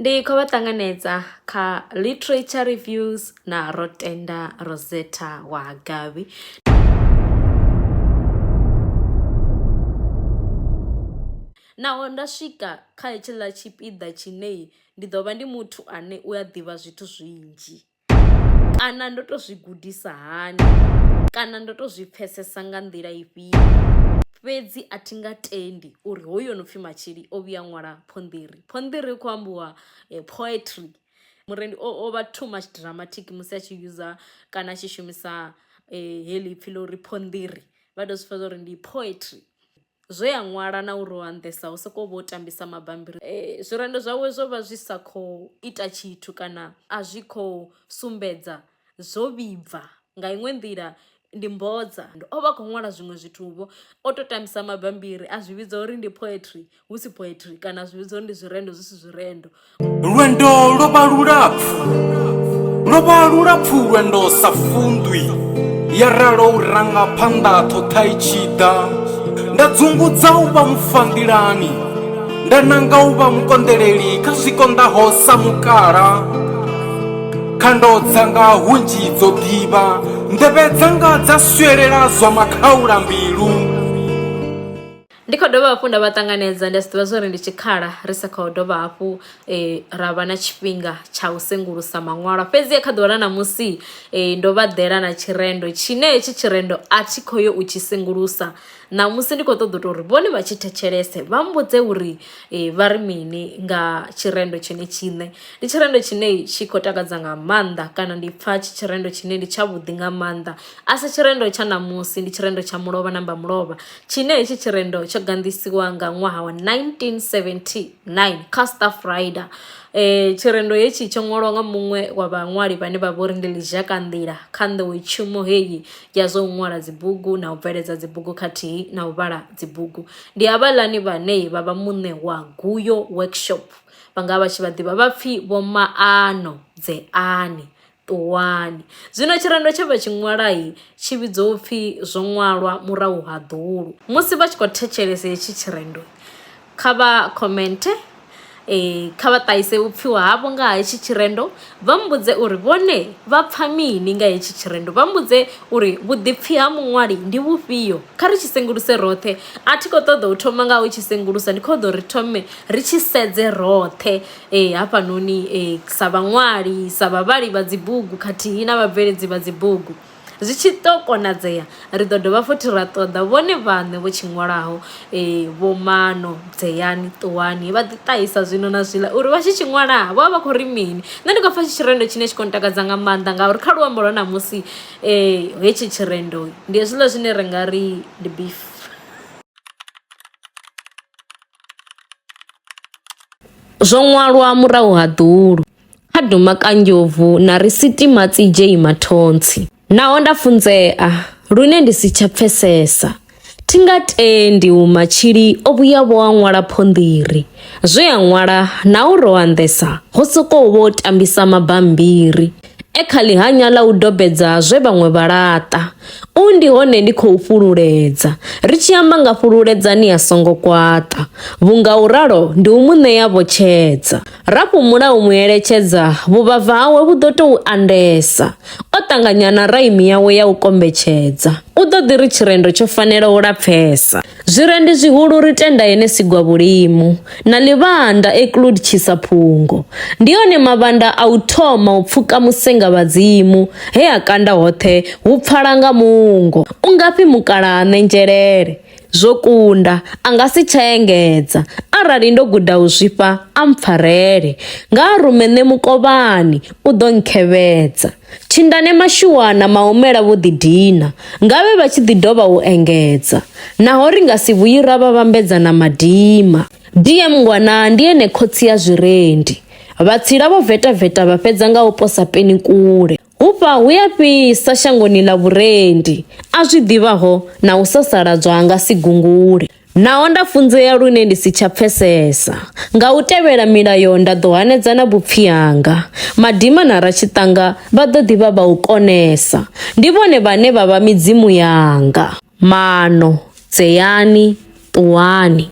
Ndi khou vha ṱanganedza kha literature reviews na Rotenda Rozetta Gavhi. Naho nda swika kha hetshiḽa tshipiḓa tshine ndi ḓo vha ndi muthu ane u a ḓivha zwithu zwinzhi, kana ndo to zwi gudisa hani, kana ndo to zwi pfesesa nga nḓila ifhio, fhedzi a thi nga tendi uri hoyo no pfhi Matshili o vhuya ṅwala phonḓiri. Phonḓiri khou ambiwa poetry. Murendi o vha too much dramatic musi a tshi user kana a tshi shumisa heḽi pfhi ḽo uri phonḓiri. Vha tou zwi pfha uri ndi poetry. Zwe ya ṅwala na uri wa nḓesa hu sokou vha u tambisa mabambiri. Zwirendo zwawe zwo vha zwi sa khou ita tshithu kana a zwi khou sumbedza zwo vhibva nga iṅwe nḓila. Ndi mbodza o vha khou ṅwala zwiṅwe zwithu vho o to tambisa mabambiri a zwi vhidza uri ndi poetry hu si poetry, kana zwi vhidza uri ndi zwirendo zwi si zwirendo. Lwendo lo vha lulapfu lwendo sa fundwi ya ralo u ranga phanḓa ṱhoṱha i tshi ḓa. Nda dzungudza u vha mufandilani, nda nanga u vha mukonḓeleli kha zwikonḓaho sa mukala. Khando dzanga hunzhi dzo ḓivha, nḓevhe dzanga dza swelela zwa makhaula mbilu. Ndi khou dovha hafhu nda vha ṱanganedza, ndi a zwi ḓivha zwa uri ndi tshikhala ri sa khou dovha hafhu ra vha na tshifhinga tsha u sengulusa maṅwalwa. Fhedzi kha ḓuvha ḽa ṋamusi ndo vha ḓela na tshirendo tshine hetshi tshirendo a thi khou yo u tshi sengulusa. Ṋamusi ndi khou ṱoḓa uri vhone vha tshi thetshelese vha mbudze uri vha ri mini nga tshirendo tshine tshiṋe. Ndi tshirendo tshine tshi khou takadza nga maanḓa, kana ndi pfha tshi tshirendo tshine ndi tshavhuḓi nga maanḓa. A si tshirendo tsha ṋamusi, ndi tshirendo tsha mulovha namba mulovha, tshine hetshi tshirendo tsho ganḓisiwa nga ṅwaha wa 1979 kha Staff Rider. Tshirendo hetshi tsho ṅwalwa nga muṅwe wa vhaṅwali vhane vha vhori ndi Lizhaka nḓila kha nḓowetshumo heyi ya zwo ṅwala dzibugu na u bveledza dzibugu khathihi na u vhala dzibugu. Ndi havhaḽani vhane vha vha muṋe wa Guyo workshop, vha nga vha tshi vha ḓivha vha pfhi vho Maano, Dzeani, Tuwani. Zwino tshirendo tshe vha tshi ṅwala tshi vhidzwa upfhi zwo ṅwalwa murahu ha dulu. Musi vha tshi khou thetshelesa hetshi tshirendo kha vha komente, kha vha ṱahise vhupfhiwa havho nga ha hetshi tshirendo, vha mbudze uri vhone vha pfha mini nga hetshi tshirendo, vha mbudze uri vhuḓipfhi ha muṅwali ndi vhufhio. Kha ri tshi senguluse roṱhe, a thi khou ṱoḓa u thoma nga u tshi sengulusa, ndi khou ḓo ri thome ri tshi sedze roṱhe hafhanoni sa vhaṅwali, sa vhavhali vha dzibugu khathihi na vhabveledzi vha dzibugu. Zwi tshi ḓo konadzea ri ḓo dovha futhi ra ṱoḓa vhone vhaṋe vho tshi ṅwalaho vho Maano, Dzeani, Tuwani vha ḓi ṱahisa zwino na zwiḽa uri vha tshi tshi ṅwala vha vha khou ri mini. Nṋe ndi khou pfha tshi tshirendo tshine tshi khou ntakadza nga maanḓa, ngauri kha luambo lwa ṋamusi hetshi tshirendo ndi hezwiḽa zwine ri nga ri ndi beef. Zwo ṅwalwa murahu ha dulu kha Duma Kanjovu na Risiti Matsi Mathontsi. Naho nda funzea lune ndi si tsha pfesesa, thi nga tendi Matshili o vhuya vho a ṅwala phonḓiri. Zwe ya ṅwala na u ro anḓesa ho sokou vho tambisa mabambiri kha ḽihanya ḽa u dobedza zwe vhaṅwe vha laṱa. Ndi hone ndi khou fhululedza, ri tshi amba nga fhululedzani ya songo kwaṱa, vhunga u ralo ndi u mu ṋea vhotshedza. Ra fhumula u mu eletshedza, vhuvhava hawe vhu ḓo tou andesa, o ṱanganya na raimi yawe ya u kombetshedza. U ḓo ḓi ri tshirendo tsho fanela u lapfesa. Zwirendi zwihulu ri tenda yene sigwa vhulimu na ḽivhanda Eklud Tshisaphungo. Ndi yone mavhanda a u thoma u pfuka musenga vhadzimu, he a kanda hoṱhe hu pfala nga mungo. U ngafhi mukalaha ṋenzhelele zwo kunda a nga si tsha engedza, arali ndo guda u zwifha a mpfarele. Nga rume nṋe mukovhani u ḓo nkhevhedza, tshindane mashuwana mahumela vho ḓi dina, ngavhe vha tshi ḓi dovha u engedza. Naho ri nga si vhuyi ra vha vhambedza na madima. DM Ngwana ndi ene khotsi ya zwirendi, vhatsila vho vetaveta vha fhedza nga u posa peni kule. Hufha hu ya fhisa shangoni ḽa vhurendi, a zwi ḓivhaho na u sasaladzwa nga si gungule. Naho nda funzea lune ndi si tsha pfesesa, nga u tevhela milayo nda ḓo hanedza na vhupfhi hanga. Madima na Ratshiṱanga vha ḓo ḓivha vha u konesa, ndi vhone vhane vha vha midzimu yanga. Maano, Dzeani, Tuwani.